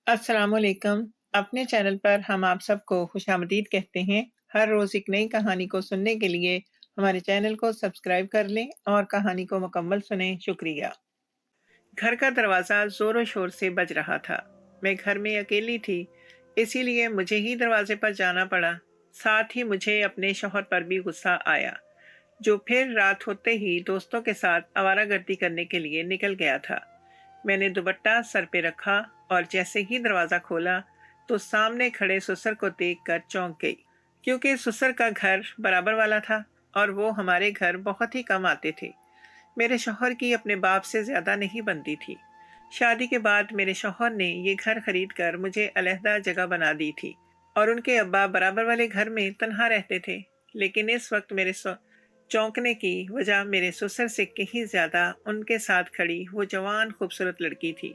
अस्सलामुअलैकुम। अपने चैनल पर हम आप सबको खुशामदीद कहते हैं। हर रोज़ एक नई कहानी को सुनने के लिए हमारे चैनल को सब्सक्राइब कर लें और कहानी को मुकम्मल सुनें। शुक्रिया। घर का दरवाज़ा ज़ोरों शोर से बज रहा था। मैं घर में अकेली थी, इसीलिए मुझे ही दरवाजे पर जाना पड़ा। साथ ही मुझे अपने शौहर पर भी गुस्सा आया, जो फिर रात होते ही दोस्तों के साथ आवारागर्दी करने के लिए निकल गया था। मैंने दुपट्टा सर पे रखा और जैसे ही दरवाज़ा खोला तो सामने खड़े ससुर को देखकर चौंक गई, क्योंकि ससुर का घर बराबर वाला था और वो हमारे घर बहुत ही कम आते थे। मेरे शौहर की अपने बाप से ज़्यादा नहीं बनती थी। शादी के बाद मेरे शौहर ने ये घर खरीद कर मुझे अलहदा जगह बना दी थी और उनके अब्बा बराबर वाले घर में तन्हा रहते थे। लेकिन इस वक्त मेरे चौंकने की वजह मेरे ससुर से कहीं ज़्यादा उनके साथ खड़ी वो जवान खूबसूरत लड़की थी,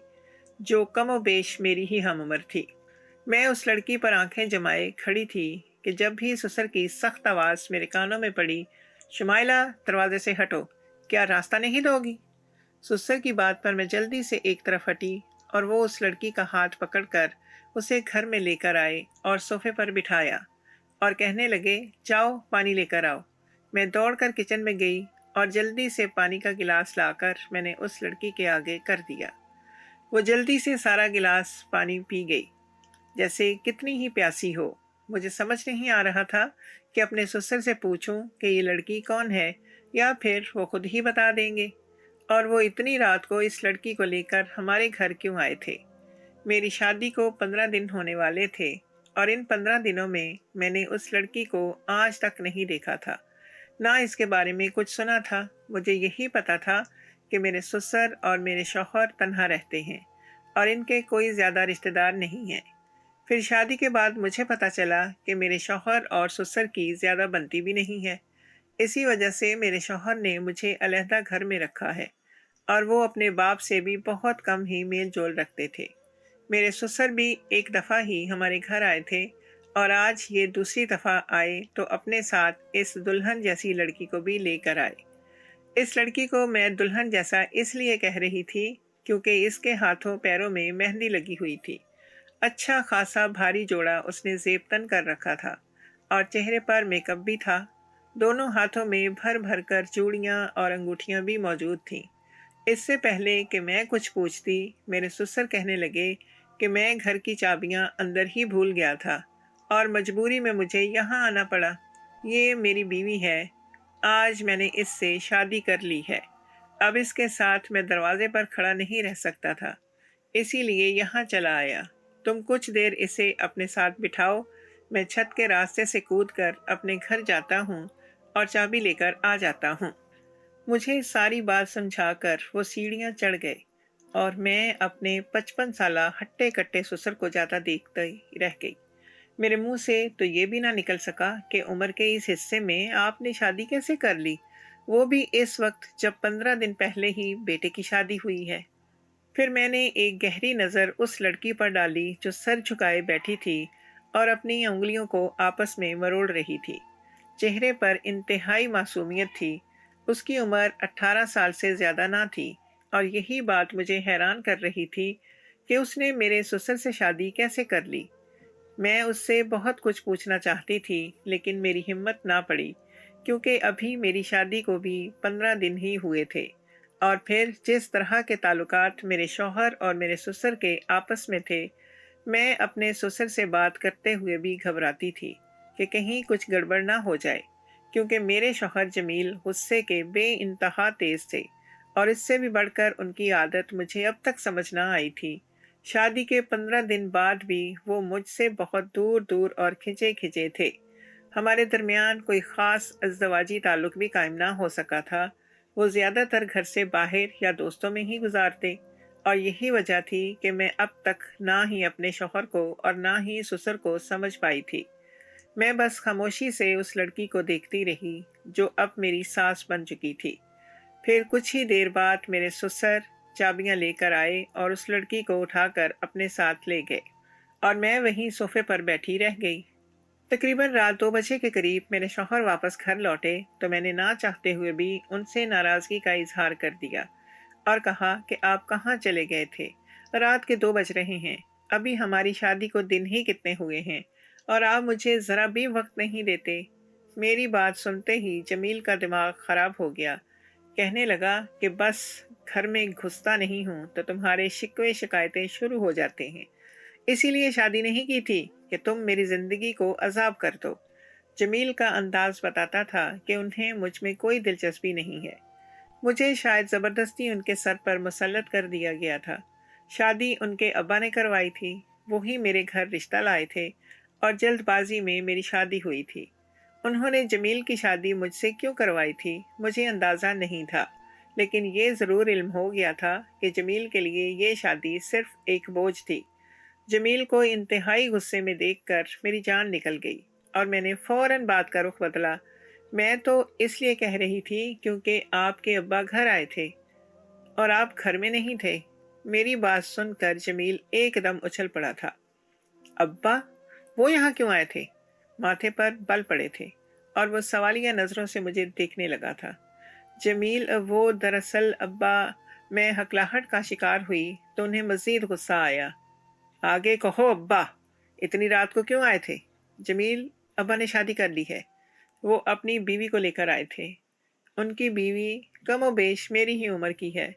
जो कमोबेश मेरी ही हम उम्र थी। मैं उस लड़की पर आंखें जमाए खड़ी थी कि जब भी ससुर की सख्त आवाज़ मेरे कानों में पड़ी, शुमाइला दरवाजे से हटो, क्या रास्ता नहीं दोगी? ससुर की बात पर मैं जल्दी से एक तरफ हटी और वो उस लड़की का हाथ पकड़कर उसे घर में लेकर आए और सोफे पर बिठाया और कहने लगे, जाओ पानी लेकर आओ। मैं दौड़कर किचन में गई और जल्दी से पानी का गिलास लाकर मैंने उस लड़की के आगे कर दिया। वो जल्दी से सारा गिलास पानी पी गई, जैसे कितनी ही प्यासी हो। मुझे समझ नहीं आ रहा था कि अपने ससुर से पूछूं कि ये लड़की कौन है, या फिर वो खुद ही बता देंगे। और वो इतनी रात को इस लड़की को लेकर हमारे घर क्यों आए थे? मेरी शादी को 15 दिन होने वाले थे और इन 15 दिनों में मैंने उस लड़की को आज तक नहीं देखा था, ना इसके बारे में कुछ सुना था। मुझे यही पता था कि मेरे ससुर और मेरे शौहर तन्हा रहते हैं और इनके कोई ज़्यादा रिश्तेदार नहीं हैं। फिर शादी के बाद मुझे पता चला कि मेरे शौहर और ससुर की ज़्यादा बनती भी नहीं है। इसी वजह से मेरे शौहर ने मुझे अलहदा घर में रखा है और वो अपने बाप से भी बहुत कम ही मेल जोल रखते थे। मेरे ससुर भी एक दफ़ा ही हमारे घर आए थे और आज ये दूसरी दफ़ा आए तो अपने साथ इस दुल्हन जैसी लड़की को भी लेकर आए। इस लड़की को मैं दुल्हन जैसा इसलिए कह रही थी क्योंकि इसके हाथों पैरों में मेहंदी लगी हुई थी। अच्छा खासा भारी जोड़ा उसने जेब तन कर रखा था और चेहरे पर मेकअप भी था। दोनों हाथों में भर भर कर चूड़ियाँ और अंगूठियाँ भी मौजूद थीं। इससे पहले कि मैं कुछ पूछती, मेरे ससुर कहने लगे कि मैं घर की चाबियां अंदर ही भूल गया था और मजबूरी में मुझे यहाँ आना पड़ा। ये मेरी बीवी है, आज मैंने इससे शादी कर ली है। अब इसके साथ मैं दरवाजे पर खड़ा नहीं रह सकता था, इसीलिए यहाँ चला आया। तुम कुछ देर इसे अपने साथ बिठाओ, मैं छत के रास्ते से कूदकर अपने घर जाता हूँ और चाबी लेकर आ जाता हूँ। मुझे सारी बात समझाकर वो सीढ़ियां चढ़ गए और मैं अपने 55 साला हट्टे कट्टे ससुर को जाता देखते ही रह गई। मेरे मुंह से तो ये भी ना निकल सका कि उम्र के इस हिस्से में आपने शादी कैसे कर ली, वो भी इस वक्त जब 15 दिन पहले ही बेटे की शादी हुई है। फिर मैंने एक गहरी नज़र उस लड़की पर डाली जो सर झुकाए बैठी थी और अपनी उंगलियों को आपस में मरोड़ रही थी। चेहरे पर इंतहाई मासूमियत थी। उसकी उम्र 18 साल से ज़्यादा ना थी और यही बात मुझे हैरान कर रही थी कि उसने मेरे ससुर से शादी कैसे कर ली। मैं उससे बहुत कुछ पूछना चाहती थी, लेकिन मेरी हिम्मत ना पड़ी, क्योंकि अभी मेरी शादी को भी 15 दिन ही हुए थे और फिर जिस तरह के ताल्लुकात मेरे शौहर और मेरे ससुर के आपस में थे, मैं अपने ससुर से बात करते हुए भी घबराती थी कि कहीं कुछ गड़बड़ ना हो जाए, क्योंकि मेरे शौहर जमील गुस्से के बेइंतहा तेज थे और इससे भी बढ़कर उनकी आदत मुझे अब तक समझ ना आई थी। शादी के 15 दिन बाद भी वो मुझसे बहुत दूर दूर और खिंचे खिंचे थे। हमारे दरमियान कोई ख़ास अज़दवाजी ताल्लुक भी कायम ना हो सका था। वो ज़्यादातर घर से बाहर या दोस्तों में ही गुजारते और यही वजह थी कि मैं अब तक ना ही अपने शौहर को और ना ही ससुर को समझ पाई थी। मैं बस खामोशी से उस लड़की को देखती रही, जो अब मेरी सास बन चुकी थी। फिर कुछ ही देर बाद मेरे ससुर चाबियां लेकर आए और उस लड़की को उठाकर अपने साथ ले गए और मैं वहीं सोफे पर बैठी रह गई। तकरीबन रात 2 बजे के करीब मेरे शौहर वापस घर लौटे तो मैंने ना चाहते हुए भी उनसे नाराज़गी का इजहार कर दिया और कहा कि आप कहाँ चले गए थे, रात के 2 बज रहे हैं ابھی ہماری شادی کو دن ہی کتنے ہوئے ہیں اور آپ مجھے ذرا بھی وقت نہیں دیتے۔ میری بات سنتے ہی جمیل کا دماغ خراب ہو گیا۔ کہنے لگا کہ بس گھر میں گھستا نہیں ہوں تو تمہارے شکوے شکایتیں شروع ہو جاتے ہیں۔ اسی لیے شادی نہیں کی تھی کہ تم میری زندگی کو عذاب کر دو۔ جمیل کا انداز بتاتا تھا کہ انہیں مجھ میں کوئی دلچسپی نہیں ہے۔ مجھے شاید زبردستی ان کے سر پر مسلط کر دیا گیا تھا۔ شادی ان کے ابا نے کروائی تھی، وہی میرے گھر رشتہ لائے تھے اور جلد بازی میں میری شادی ہوئی تھی۔ انہوں نے جمیل کی شادی مجھ سے کیوں کروائی تھی مجھے اندازہ نہیں تھا، لیکن یہ ضرور علم ہو گیا تھا کہ جمیل کے لیے یہ شادی صرف ایک بوجھ تھی۔ جمیل کو انتہائی غصے میں دیکھ کر میری جان نکل گئی اور میں نے فوراً بات کا رخ بدلا۔ میں تو اس لیے کہہ رہی تھی کیونکہ آپ کے ابا گھر آئے تھے اور آپ گھر میں نہیں تھے۔ میری بات سن کر جمیل ایک دم اچھل پڑا تھا۔ ابا؟ وہ یہاں کیوں آئے تھے؟ ماتھے پر بل پڑے تھے اور وہ سوالیہ نظروں سے مجھے دیکھنے لگا تھا۔ جمیل، وہ دراصل ابا، میں ہکلاہٹ کا شکار ہوئی تو انہیں مزید غصہ آیا۔ آگے کہو ابا، اتنی رات کو کیوں آئے تھے؟ جمیل، ابا نے شادی کر لی ہے۔ وہ اپنی بیوی کو لے کر آئے تھے۔ ان کی بیوی کم و بیش میری ہی عمر کی ہے۔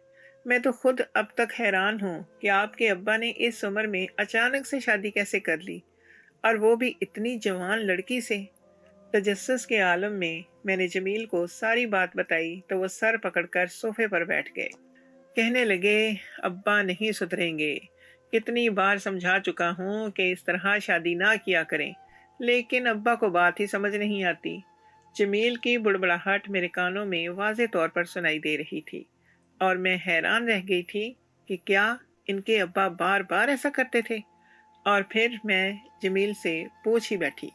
میں تو خود اب تک حیران ہوں کہ آپ کے ابا نے اس عمر میں اچانک سے شادی کیسے کر لی، اور وہ بھی اتنی جوان لڑکی سے۔ تجسس کے عالم میں نے جمیل کو ساری بات بتائی تو وہ سر پکڑ کر صوفے پر بیٹھ گئے۔ کہنے لگے، ابا نہیں سدھریں گے۔ کتنی بار سمجھا چکا ہوں کہ اس طرح شادی نہ کیا کریں، لیکن ابا کو بات ہی سمجھ نہیں آتی۔ جمیل کی بڑبڑاہٹ میرے کانوں میں واضح طور پر سنائی دے رہی تھی اور میں حیران رہ گئی تھی کہ کیا ان کے ابا بار بار ایسا کرتے تھے؟ اور پھر میں جمیل سے پوچھ ہی بیٹھی،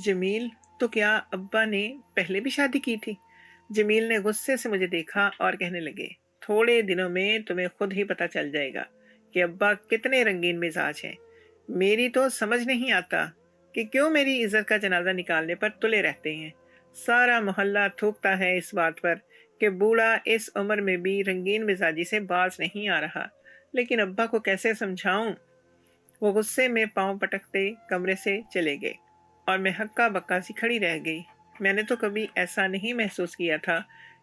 جمیل، تو کیا ابا نے پہلے بھی شادی کی تھی؟ جمیل نے غصے سے مجھے دیکھا اور کہنے لگے، تھوڑے دنوں میں تمہیں خود ہی پتہ چل جائے گا کہ ابا کتنے رنگین مزاج ہیں۔ میری تو سمجھ نہیں آتا کہ کیوں میری عزت کا جنازہ نکالنے پر تلے رہتے ہیں۔ سارا محلہ تھوکتا ہے اس بات پر کہ بوڑھا اس عمر میں بھی رنگین مزاجی سے باز نہیں آ رہا، لیکن ابا کو کیسے سمجھاؤں؟ وہ غصے میں پاؤں پٹکتے کمرے سے چلے گئے اور میں ہکا بکا سی کھڑی رہ گئی۔ میں نے تو کبھی ایسا نہیں محسوس کیا تھا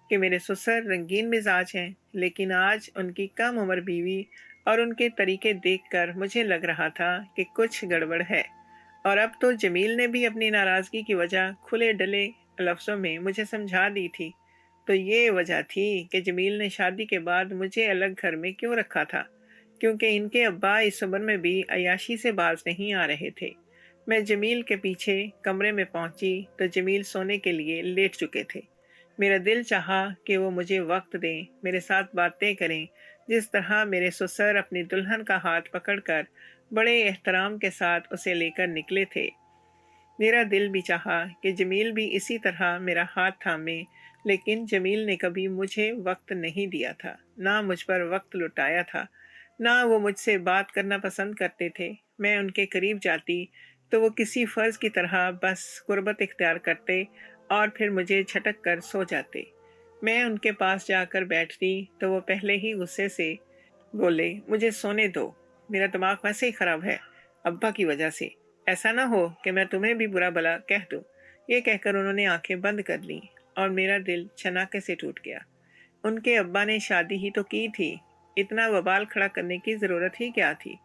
کہ میرے سسر رنگین مزاج ہیں، لیکن آج ان کی کم عمر بیوی اور ان کے طریقے دیکھ کر مجھے لگ رہا تھا کہ کچھ گڑبڑ ہے۔ اور اب تو جمیل نے بھی اپنی ناراضگی کی وجہ کھلے ڈلے لفظوں میں مجھے سمجھا دی تھی۔ تو یہ وجہ تھی کہ جمیل نے شادی کے بعد مجھے الگ گھر میں کیوں رکھا تھا، کیونکہ ان کے ابا اس عمر میں بھی عیاشی سے باز نہیں آ رہے تھے۔ میں جمیل کے پیچھے کمرے میں پہنچی تو جمیل سونے کے لیے لیٹ چکے تھے۔ میرا دل چاہا کہ وہ مجھے وقت دیں، میرے ساتھ باتیں کریں، جس طرح میرے سسر اپنی دلہن کا ہاتھ پکڑ کر بڑے احترام کے ساتھ اسے لے کر نکلے تھے۔ میرا دل بھی چاہا کہ جمیل بھی اسی طرح میرا ہاتھ تھامے، لیکن جمیل نے کبھی مجھے وقت نہیں دیا تھا، نہ مجھ پر وقت لٹایا تھا، نہ وہ مجھ سے بات کرنا پسند کرتے تھے۔ میں ان کے قریب جاتی تو وہ کسی فرض کی طرح بس قربت اختیار کرتے اور پھر مجھے جھٹک کر سو جاتے۔ میں ان کے پاس جا کر بیٹھتی تو وہ پہلے ہی غصے سے بولے، مجھے سونے دو، میرا دماغ ویسے ہی خراب ہے ابا کی وجہ سے، ایسا نہ ہو کہ میں تمہیں بھی برا بھلا کہہ دوں۔ یہ کہہ کر انہوں نے آنکھیں بند کر لیں اور میرا دل چھناکے سے ٹوٹ گیا۔ ان کے ابا نے شادی ہی تو کی تھی، اتنا وبال کھڑا کرنے کی ضرورت ہی کیا تھی؟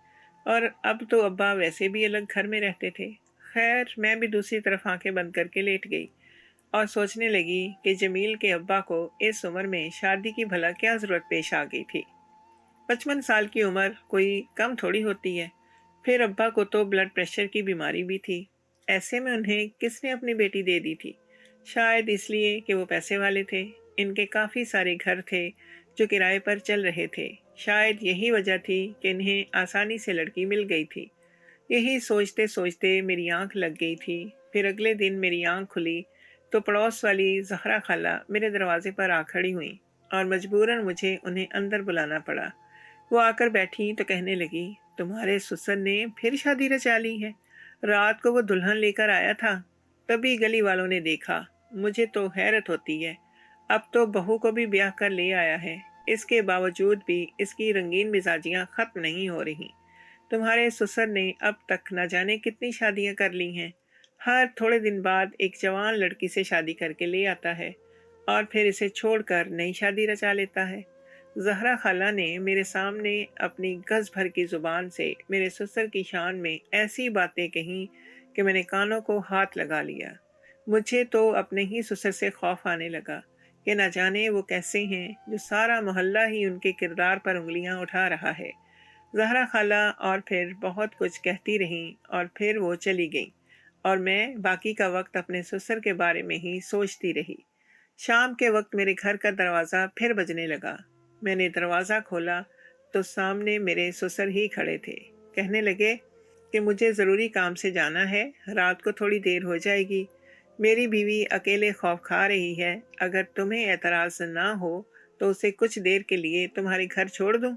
اور اب تو ابا ویسے بھی الگ گھر میں رہتے تھے۔ خیر، میں بھی دوسری طرف آنکھیں بند کر کے لیٹ گئی اور سوچنے لگی کہ جمیل کے ابا کو اس عمر میں شادی کی بھلا کیا ضرورت پیش آ گئی تھی۔ 55 سال کی عمر کوئی کم تھوڑی ہوتی ہے۔ پھر ابا کو تو بلڈ پریشر کی بیماری بھی تھی۔ ایسے میں انہیں کس نے اپنی بیٹی دے دی تھی؟ شاید اس لیے کہ وہ پیسے والے تھے۔ ان کے کافی سارے گھر تھے جو کرائے پر چل رہے تھے۔ شاید یہی وجہ تھی کہ انہیں آسانی سے لڑکی مل گئی تھی۔ یہی سوچتے سوچتے میری آنکھ لگ گئی تھی۔ پھر اگلے دن میری آنکھ کھلی تو پڑوس والی زہرا خالہ میرے دروازے پر آ کھڑی ہوئیں اور مجبوراً مجھے انہیں اندر بلانا پڑا۔ وہ آ کر بیٹھی تو کہنے لگی، تمہارے سسر نے پھر شادی رچا لی ہے؟ رات کو وہ دلہن لے کر آیا تھا، تبھی گلی والوں نے دیکھا۔ مجھے تو حیرت ہوتی ہے، اب تو بہو کو بھی بیاہ کر لے آیا ہے، اس کے باوجود بھی اس کی رنگین مزاجیاں ختم نہیں ہو رہی۔ تمہارے سسر نے اب تک نہ جانے کتنی شادیاں کر لی ہیں۔ ہر تھوڑے دن بعد ایک جوان لڑکی سے شادی کر کے لے آتا ہے اور پھر اسے چھوڑ کر نئی شادی رچا لیتا ہے۔ زہرا خالہ نے میرے سامنے اپنی گز بھر کی زبان سے میرے سسر کی شان میں ایسی باتیں کہیں کہ میں نے کانوں کو ہاتھ لگا لیا۔ مجھے تو اپنے ہی سسر سے خوف آنے لگا کہ نہ جانے وہ کیسے ہیں جو سارا محلہ ہی ان کے کردار پر انگلیاں اٹھا رہا ہے۔ زہرا خالہ اور پھر بہت کچھ کہتی رہیں اور پھر وہ چلی گئیں اور میں باقی کا وقت اپنے سسر کے بارے میں ہی سوچتی رہی۔ شام کے وقت میرے گھر کا دروازہ پھر بجنے لگا۔ میں نے دروازہ کھولا تو سامنے میرے سسر ہی کھڑے تھے۔ کہنے لگے کہ مجھے ضروری کام سے جانا ہے، رات کو تھوڑی دیر ہو جائے گی، میری بیوی اکیلے خوف کھا رہی ہے، اگر تمہیں اعتراض نہ ہو تو اسے کچھ دیر کے لیے تمہارے گھر چھوڑ دوں۔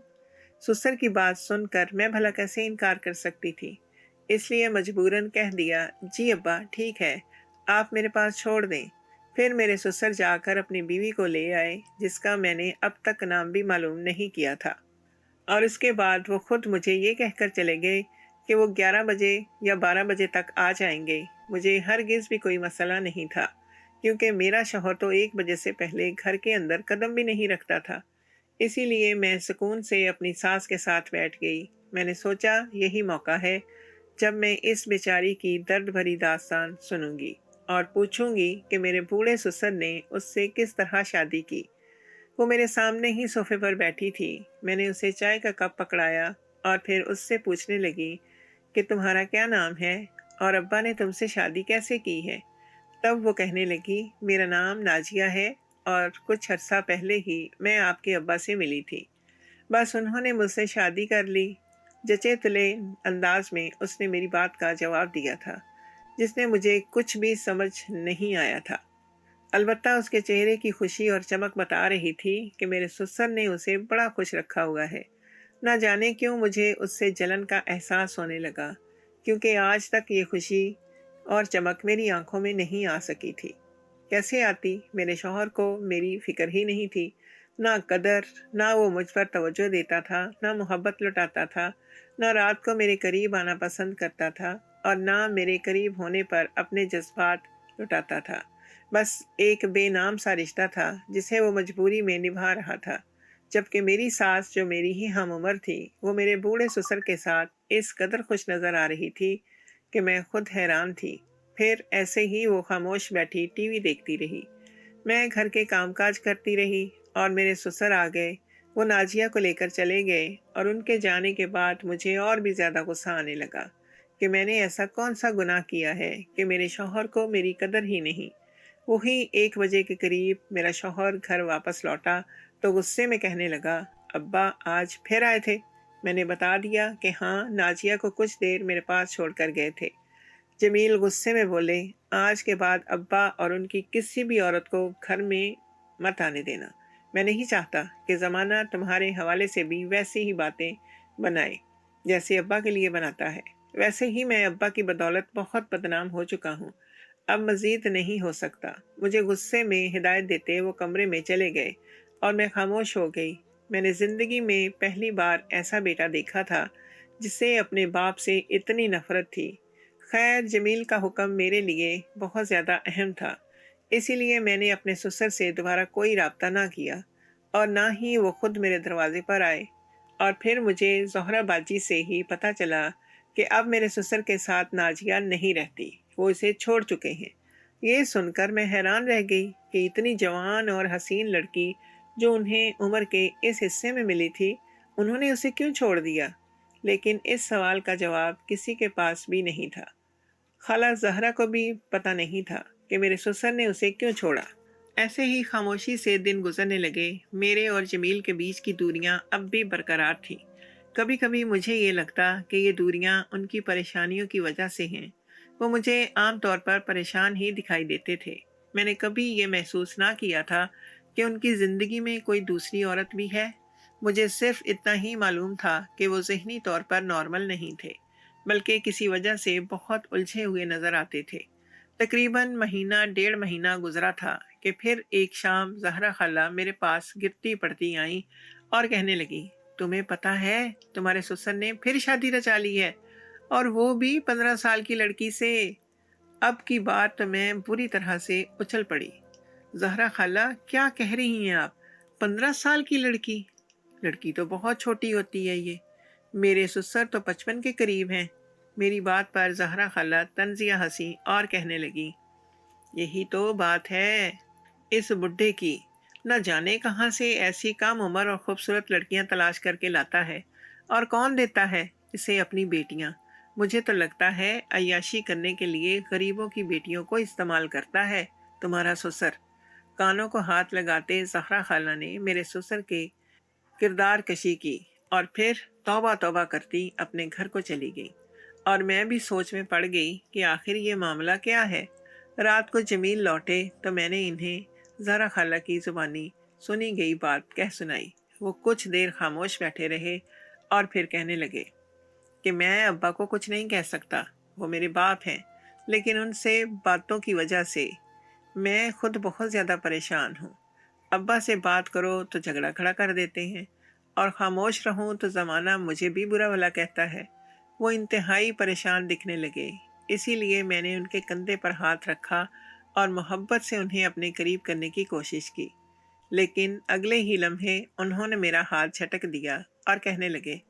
سسر کی بات سن کر میں بھلا کیسے انکار کر سکتی تھی، اس لیے مجبوراً کہہ دیا، جی ابا ٹھیک ہے، آپ میرے پاس چھوڑ دیں۔ پھر میرے سسر جا کر اپنی بیوی کو لے آئے، جس کا میں نے اب تک نام بھی معلوم نہیں کیا تھا، اور اس کے بعد وہ خود مجھے یہ کہہ کر چلے گئے کہ وہ 11 بجے یا 12 بجے تک آ جائیں گے۔ مجھے ہرگز بھی کوئی مسئلہ نہیں تھا، کیونکہ میرا شوہر تو 1 بجے سے پہلے گھر کے اندر قدم بھی نہیں رکھتا تھا۔ اسی لیے میں سکون سے اپنی ساس کے ساتھ بیٹھ گئی۔ میں نے سوچا یہی موقع ہے جب میں اس بیچاری کی درد بھری داستان سنوں گی اور پوچھوں گی کہ میرے بوڑھے سسر نے اس سے کس طرح شادی کی۔ وہ میرے سامنے ہی صوفے پر بیٹھی تھی۔ میں نے اسے چائے کا کپ پکڑایا اور پھر اس سے پوچھنے لگی کہ تمہارا کیا نام ہے اور ابا نے تم سے شادی کیسے کی ہے؟ تب وہ کہنے لگی، میرا نام ناجیہ ہے اور کچھ عرصہ پہلے ہی میں آپ کے ابا سے ملی تھی، بس انہوں نے مجھ سے شادی کر لی۔ جچے تلے انداز میں اس نے میری بات کا جواب دیا تھا، جس نے مجھے کچھ بھی سمجھ نہیں آیا تھا۔ البتہ اس کے چہرے کی خوشی اور چمک بتا رہی تھی کہ میرے سسر نے اسے بڑا خوش رکھا ہوا ہے۔ نہ جانے کیوں مجھے اس سے جلن کا احساس ہونے لگا، کیونکہ آج تک یہ خوشی اور چمک میری آنکھوں میں نہیں آ سکی تھی۔ کیسے آتی؟ میرے شوہر کو میری فکر ہی نہیں تھی، نہ قدر، نہ وہ مجھ پر توجہ دیتا تھا، نہ محبت لٹاتا تھا، نہ رات کو میرے قریب آنا پسند کرتا تھا اور نہ میرے قریب ہونے پر اپنے جذبات لٹاتا تھا۔ بس ایک بے نام سا رشتہ تھا جسے وہ مجبوری میں نبھا رہا تھا، جبکہ میری ساس جو میری ہی ہم عمر تھی، وہ میرے بوڑھے سسر کے ساتھ اس قدر خوش نظر آ رہی تھی کہ میں خود حیران تھی۔ پھر ایسے ہی وہ خاموش بیٹھی ٹی وی دیکھتی رہی۔ میں گھر کے کام کاج کرتی رہی اور میرے سسر آ گئے۔ وہ ناجیہ کو لے کر چلے گئے اور ان کے جانے کے بعد مجھے اور بھی زیادہ غصہ آنے لگا کہ میں نے ایسا کون سا گناہ کیا ہے کہ میرے شوہر کو میری قدر ہی نہیں۔ وہی 1 بجے کے قریب میرا شوہر گھر واپس لوٹا تو غصے میں کہنے لگا، ابا آج پھر آئے تھے؟ میں نے بتا دیا کہ ہاں، ناجیہ کو کچھ دیر میرے پاس چھوڑ کر گئے تھے۔ جمیل غصے میں بولے، آج کے بعد ابا اور ان کی کسی بھی عورت کو گھر میں مت آنے دینا۔ میں نہیں چاہتا کہ زمانہ تمہارے حوالے سے بھی ویسی ہی باتیں بنائے جیسے ابا کے لیے بناتا ہے۔ ویسے ہی میں ابا کی بدولت بہت بدنام ہو چکا ہوں، اب مزید نہیں ہو سکتا۔ مجھے غصے میں ہدایت دیتے وہ کمرے میں چلے گئے اور میں خاموش ہو گئی۔ میں نے زندگی میں پہلی بار ایسا بیٹا دیکھا تھا جسے اپنے باپ سے اتنی نفرت تھی۔ خیر، جمیل کا حکم میرے لیے بہت زیادہ اہم تھا، اسی لیے میں نے اپنے سسر سے دوبارہ کوئی رابطہ نہ کیا اور نہ ہی وہ خود میرے دروازے پر آئے۔ اور پھر مجھے زہرہ باجی سے ہی پتہ چلا کہ اب میرے سسر کے ساتھ ناجیہ نہیں رہتی، وہ اسے چھوڑ چکے ہیں۔ یہ سن کر میں حیران رہ گئی کہ اتنی جوان اور حسین لڑکی جو انہیں عمر کے اس حصے میں ملی تھی، انہوں نے اسے کیوں چھوڑ دیا؟ لیکن اس سوال کا جواب کسی کے پاس بھی نہیں تھا۔ خالہ زہرا کو بھی پتہ نہیں تھا کہ میرے سسر نے اسے کیوں چھوڑا۔ ایسے ہی خاموشی سے دن گزرنے لگے۔ میرے اور جمیل کے بیچ کی دوریاں اب بھی برقرار تھیں۔ کبھی کبھی مجھے یہ لگتا کہ یہ دوریاں ان کی پریشانیوں کی وجہ سے ہیں۔ وہ مجھے عام طور پر پریشان ہی دکھائی دیتے تھے۔ میں نے کبھی یہ محسوس نہ کیا تھا کہ ان کی زندگی میں کوئی دوسری عورت بھی ہے۔ مجھے صرف اتنا ہی معلوم تھا کہ وہ ذہنی طور پر نارمل نہیں تھے، بلکہ کسی وجہ سے بہت الجھے ہوئے نظر آتے تھے۔ تقریباً مہینہ 1.5 مہینہ گزرا تھا کہ پھر ایک شام زہرا خالہ میرے پاس گرتی پڑتی آئیں اور کہنے لگی، तुम्हें पता है तुम्हारे ससुर ने फिर शादी रचा ली है, और वो भी 15 साल की लड़की से। अब की बात तो मैं बुरी तरह से उछल पड़ी। ज़हरा खाला, क्या कह रही हैं आप? 15 साल की लड़की? लड़की तो बहुत छोटी होती है ये। मेरे ससुर तो 55 के करीब हैं। मेरी बात पर ज़हरा खाला तंजिया हंसी और कहने लगी, यही तो बात है इस बुड्ढे की। न जाने कहाँ से ऐसी कम उम्र और खूबसूरत लड़कियां तलाश करके लाता है, और कौन देता है इसे अपनी बेटियां। मुझे तो लगता है अय्याशी करने के लिए गरीबों की बेटियों को इस्तेमाल करता है तुम्हारा ससुर। कानों को हाथ लगाते ज़हरा खाला ने मेरे ससुर के किरदार कशी की और फिर तौबा तौबा करती अपने घर को चली गई। और मैं भी सोच में पड़ गई कि आखिर ये मामला क्या है। रात को जमील लौटे तो मैंने इन्हें ज़हरा खाला की ज़ुबानी सुनी गई बात कह सुनाई। वो कुछ देर खामोश बैठे रहे और फिर कहने लगे कि मैं अब्बा को कुछ नहीं कह सकता, वो मेरे बाप हैं, लेकिन उनसे बातों की वजह से मैं खुद बहुत ज़्यादा परेशान हूँ। अब्बा से बात करो तो झगड़ा खड़ा कर देते हैं, और खामोश रहूं तो ज़माना मुझे भी बुरा भला कहता है। वो इंतहाई परेशान दिखने लगे, इसीलिए मैंने उनके कंधे पर हाथ रखा और मोहब्बत से उन्हें अपने करीब करने की कोशिश की। लेकिन अगले ही लम्हे उन्होंने मेरा हाथ झटक दिया और कहने लगे,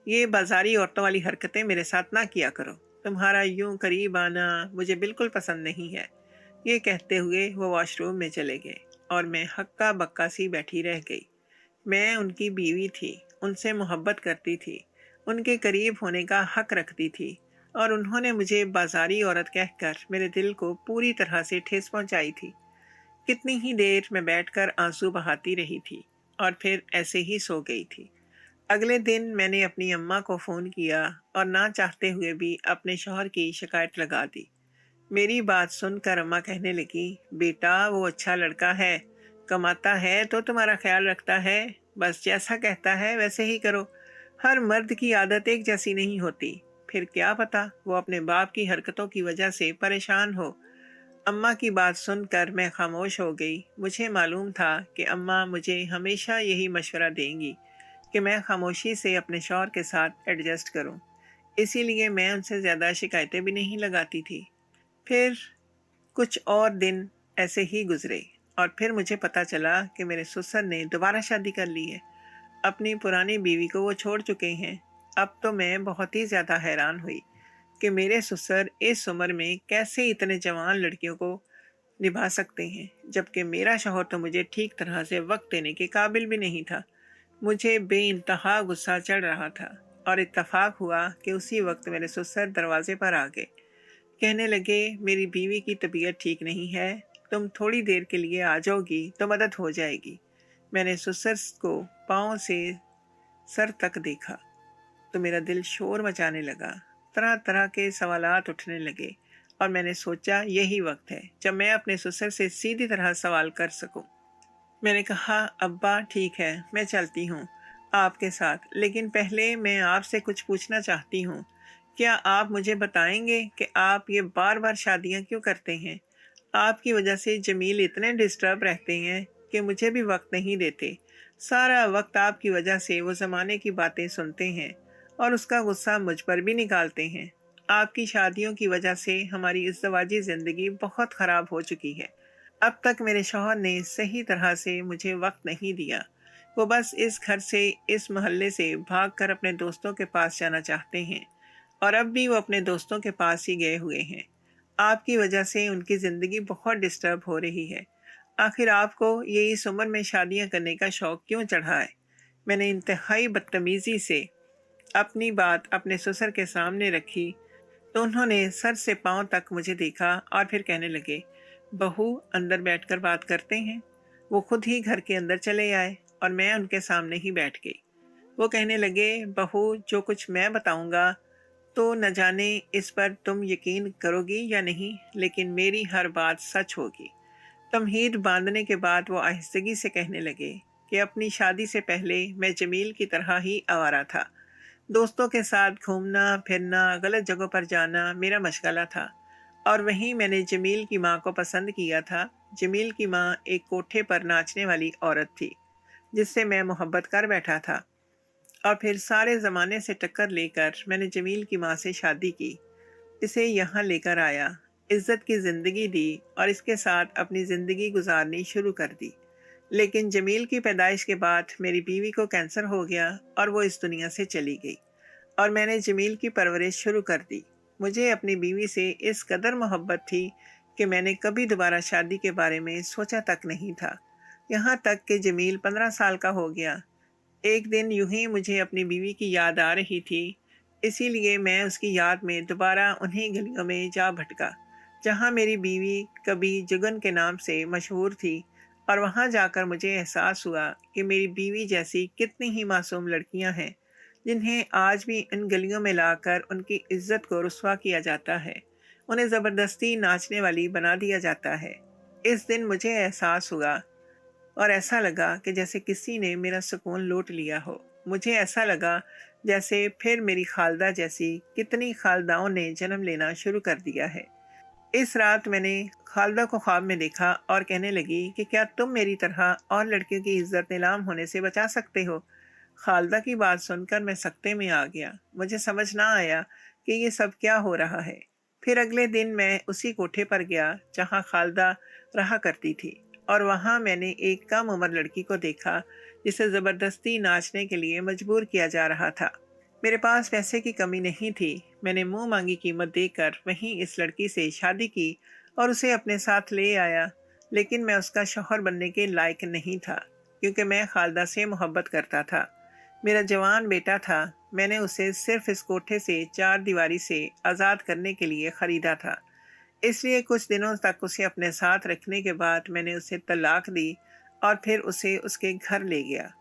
ये बाजारी औरतों वाली हरकतें मेरे साथ ना किया करो। तुम्हारा यूं करीब आना मुझे बिल्कुल पसंद नहीं है। ये कहते हुए वो वॉशरूम में चले गए और मैं हक्का बक्का सी बैठी रह गई। मैं उनकी बीवी थी, उनसे मोहब्बत करती थी, उनके करीब होने का हक रखती थी, और उन्होंने मुझे बाजारी औरत कहकर मेरे दिल को पूरी तरह से ठेस पहुंचाई थी। कितनी ही देर मैं बैठकर आंसू बहाती रही थी और फिर ऐसे ही सो गई थी। अगले दिन मैंने अपनी अम्मा को फ़ोन किया और ना चाहते हुए भी अपने शौहर की शिकायत लगा दी। मेरी बात सुनकर अम्मा कहने लगी, बेटा वो अच्छा लड़का है, कमाता है तो तुम्हारा ख्याल रखता है, बस जैसा कहता है वैसे ही करो। हर मर्द की आदत एक जैसी नहीं होती, फिर क्या पता वो अपने बाप की हरकतों की वजह से परेशान हो। अम्मा की बात सुनकर मैं खामोश हो गई। मुझे मालूम था कि अम्मा मुझे हमेशा यही मशवरा देंगी कि मैं खामोशी से अपने शौहर के साथ एडजस्ट करूं। इसीलिए मैं उनसे ज़्यादा शिकायतें भी नहीं लगाती थी। फिर कुछ और दिन ऐसे ही गुजरे और फिर मुझे पता चला कि मेरे ससुर ने दोबारा शादी कर ली है। अपनी पुरानी बीवी को वो छोड़ चुके हैं। अब तो मैं बहुत ही ज़्यादा हैरान हुई कि मेरे ससुर इस उम्र में कैसे इतने जवान लड़कियों को निभा सकते हैं, जबकि मेरा शौहर तो मुझे ठीक तरह से वक्त देने के काबिल भी नहीं था। मुझे बेइंतहा गुस्सा चढ़ रहा था और इत्तफाक हुआ कि उसी वक्त मेरे ससुर दरवाजे पर आ गए। कहने लगे, मेरी बीवी की तबीयत ठीक नहीं है, तुम थोड़ी देर के लिए आ जाओगी तो मदद हो जाएगी। मैंने ससुर को पाँव से सर तक देखा तो मेरा दिल शोर मचाने लगा। तरह तरह के सवालात उठने लगे और मैंने सोचा यही वक्त है जब मैं अपने ससुर से सीधी तरह सवाल कर सकूं। मैंने कहा, अब्बा ठीक है, मैं चलती हूँ आपके साथ, लेकिन पहले मैं आपसे कुछ पूछना चाहती हूँ। क्या आप मुझे बताएंगे कि आप ये बार बार शादियाँ क्यों करते हैं? आपकी वजह से जमील इतने डिस्टर्ब रहते हैं कि मुझे भी वक्त नहीं देते। सारा वक्त आपकी वजह से वो ज़माने की बातें सुनते हैं और उसका गुस्सा मुझ पर भी निकालते हैं। आपकी शादियों की वजह से हमारी इज़्दवाजी ज़िंदगी बहुत ख़राब हो चुकी है। अब तक मेरे शौहर ने सही तरह से मुझे वक्त नहीं दिया। वो बस इस घर से, इस मोहल्ले से भागकर अपने दोस्तों के पास जाना चाहते हैं, और अब भी वो अपने दोस्तों के पास ही गए हुए हैं। आपकी वजह से उनकी ज़िंदगी बहुत डिस्टर्ब हो रही है। आखिर आपको ये इस उम्र में शादियां करने का शौक़ क्यों चढ़ा है? मैंने इंतहाई बदतमीज़ी से अपनी बात अपने ससुर के सामने रखी तो उन्होंने सर से पांव तक मुझे देखा और फिर कहने लगे, बहू अंदर बैठकर बात करते हैं। वो खुद ही घर के अंदर चले आए और मैं उनके सामने ही बैठ गई। वो कहने लगे, बहू जो कुछ मैं बताऊंगा तो न जाने इस पर तुम यकीन करोगी या नहीं, लेकिन मेरी हर बात सच होगी। तमहीद बांधने के बाद वो आहिस्तगी से कहने लगे कि अपनी शादी से पहले मैं जमील की तरह ही आवारा था। दोस्तों के साथ घूमना फिरना, गलत जगहों पर जाना मेरा मशगला था, और वहीं मैंने जमील की माँ को पसंद किया था। जमील की माँ एक कोठे पर नाचने वाली औरत थी जिससे मैं मोहब्बत कर बैठा था। और फिर सारे ज़माने से टक्कर लेकर मैंने जमील की माँ से शादी की, इसे यहाँ लेकर आया, इज़्ज़त की ज़िंदगी दी और इसके साथ अपनी ज़िंदगी गुजारनी शुरू कर दी। लेकिन जमील की पैदाइश के बाद मेरी बीवी को कैंसर हो गया और वो इस दुनिया से चली गई और मैंने जमील की परवरिश शुरू कर दी। मुझे अपनी बीवी से इस कदर मोहब्बत थी कि मैंने कभी दोबारा शादी के बारे में सोचा तक नहीं था। यहाँ तक कि जमील 15 साल का हो गया। एक दिन यूं ही मुझे अपनी बीवी की याद आ रही थी, इसीलिए मैं उसकी याद में दोबारा उन्हीं गलियों में जा भटका जहाँ मेरी बीवी कभी जुगन के नाम से मशहूर थी। और वहाँ जाकर मुझे एहसास हुआ कि मेरी बीवी जैसी कितनी ही मासूम लड़कियाँ हैं जिन्हें आज भी इन गलियों में लाकर उनकी इज्जत को रुस्वा किया जाता है, उन्हें ज़बरदस्ती नाचने वाली बना दिया जाता है। इस दिन मुझे एहसास हुआ और ऐसा लगा कि जैसे किसी ने मेरा सुकून लूट लिया हो। मुझे ऐसा लगा जैसे फिर मेरी खालदा जैसी कितनी खालदाओं ने जन्म लेना शुरू कर दिया है। इस रात मैंने खालदा को ख्वाब में देखा और कहने लगी कि क्या तुम मेरी तरह और लड़कियों की इज्जत नीलाम होने से बचा सकते हो? खालदा की बात सुनकर मैं सकते में आ गया। मुझे समझ ना आया कि ये सब क्या हो रहा है। फिर अगले दिन मैं उसी कोठे पर गया जहाँ खालदा रहा करती थी और वहाँ मैंने एक कम उम्र लड़की को देखा जिसे ज़बरदस्ती नाचने के लिए मजबूर किया जा रहा था। मेरे पास पैसे की कमी नहीं थी। मैंने मुंह मांगी कीमत देकर वहीं इस लड़की से शादी की और उसे अपने साथ ले आया। लेकिन मैं उसका शौहर बनने के लायक नहीं था क्योंकि मैं खालदा से मोहब्बत करता था। मेरा जवान बेटा था। मैंने उसे सिर्फ इस कोठे से चार दीवारी से आज़ाद करने के लिए ख़रीदा था। इसलिए कुछ दिनों तक उसे अपने साथ रखने के बाद मैंने उसे तलाक दी और फिर उसे उसके घर ले गया।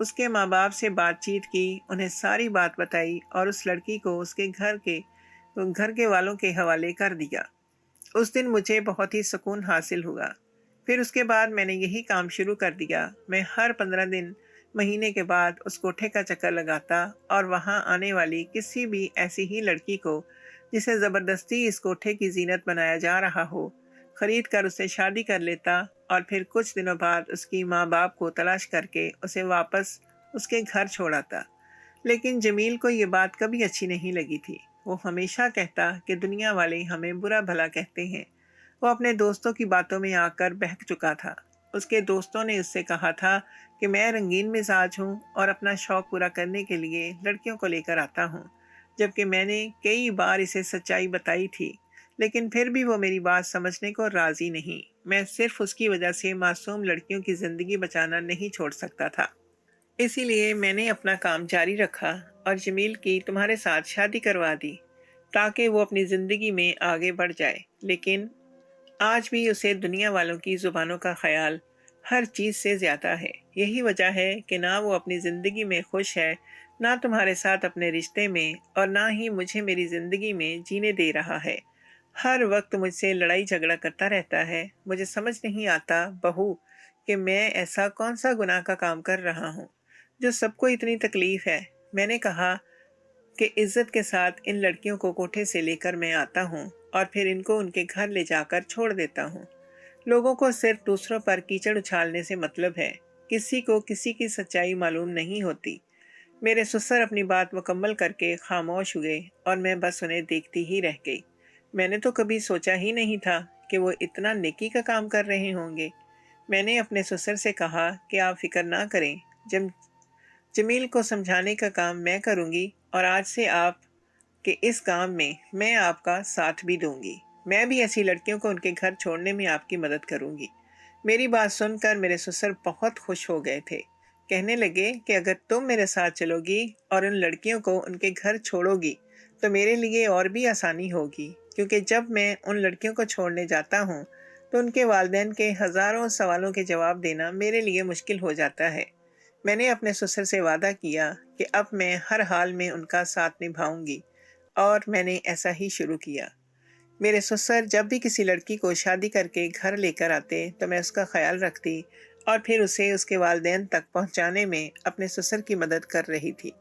उसके माँ बाप से बातचीत की, उन्हें सारी बात बताई और उस लड़की को उसके घर के वालों के हवाले कर दिया। उस दिन मुझे बहुत ही सुकून हासिल हुआ। फिर उसके बाद मैंने यही काम शुरू कर दिया। मैं हर 15 दिन महीने के बाद उस कोठे का चक्कर लगाता और वहाँ आने वाली किसी भी ऐसी ही लड़की को जिसे ज़बरदस्ती इस कोठे की जीनत बनाया जा रहा हो, खरीद कर उससे शादी कर लेता और फिर कुछ दिनों बाद उसकी माँ बाप को तलाश करके उसे वापस उसके घर छोड़ आता। लेकिन जमील को ये बात कभी अच्छी नहीं लगी थी। वो हमेशा कहता कि दुनिया वाले हमें बुरा भला कहते हैं। वो अपने दोस्तों की बातों में आकर बहक चुका था। उसके दोस्तों ने उससे कहा था कि मैं रंगीन मिजाज हूँ और अपना शौक पूरा करने के लिए लड़कियों को लेकर आता हूँ, जबकि मैंने कई बार इसे सच्चाई बताई थी। लेकिन फिर भी वो मेरी बात समझने को राजी नहीं। मैं सिर्फ उसकी वजह से मासूम लड़कियों की ज़िंदगी बचाना नहीं छोड़ सकता था। इसीलिए मैंने अपना काम जारी रखा और जमील की तुम्हारे साथ शादी करवा दी ताकि वो अपनी ज़िंदगी में आगे बढ़ जाए। लेकिन आज भी उसे दुनिया वालों की ज़ुबानों का ख्याल हर चीज़ से ज़्यादा है। यही वजह है कि ना वो अपनी ज़िंदगी में खुश है, ना तुम्हारे साथ अपने रिश्ते में, और ना ही मुझे मेरी ज़िंदगी में जीने दे रहा है। हर वक्त मुझसे लड़ाई झगड़ा करता रहता है। मुझे समझ नहीं आता बहू कि मैं ऐसा कौन सा गुनाह का काम कर रहा हूँ जो सबको इतनी तकलीफ है। मैंने कहा कि इज्जत के साथ इन लड़कियों को कोठे से लेकर मैं आता हूँ और फिर इनको उनके घर ले जाकर छोड़ देता हूँ। लोगों को सिर्फ दूसरों पर कीचड़ उछालने से मतलब है। किसी को किसी की सच्चाई मालूम नहीं होती। मेरे ससुर अपनी बात मुकम्मल करके खामोश हुए और मैं बस उन्हें देखती ही रह गई। मैंने तो कभी सोचा ही नहीं था कि वो इतना नेकी का काम कर रहे होंगे। मैंने अपने ससुर से कहा कि आप फिक्र ना करें, जब जमील को समझाने का काम मैं करूंगी और आज से आप के इस काम में मैं आपका साथ भी दूंगी। मैं भी ऐसी लड़कियों को उनके घर छोड़ने में आपकी मदद करूंगी। मेरी बात सुनकर मेरे ससुर बहुत खुश हो गए थे। कहने लगे कि अगर तुम मेरे साथ चलोगी और उन लड़कियों को उनके घर छोड़ोगी तो मेरे लिए और भी आसानी होगी, क्योंकि जब मैं उन लड़कियों को छोड़ने जाता हूँ तो उनके वालिदैन के हज़ारों सवालों के जवाब देना मेरे लिए मुश्किल हो जाता है। मैंने अपने ससुर से वादा किया कि अब मैं हर हाल में उनका साथ निभाऊंगी और मैंने ऐसा ही शुरू किया। मेरे ससुर जब भी किसी लड़की को शादी करके घर लेकर आते तो मैं उसका ख्याल रखती और फिर उसे उसके वालिदैन तक पहुंचाने में अपने ससुर की मदद कर रही थी।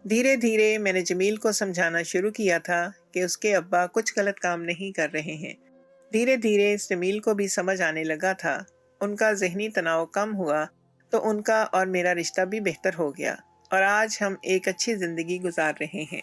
धीरे धीरे मैंने जमील को समझाना शुरू किया था कि उसके अब्बा कुछ गलत काम नहीं कर रहे हैं। धीरे धीरे जमील को भी समझ आने लगा था। उनका जहनी तनाव कम हुआ तो उनका और मेरा रिश्ता भी बेहतर हो गया। اور آج ہم ایک اچھی زندگی گزار رہے ہیں۔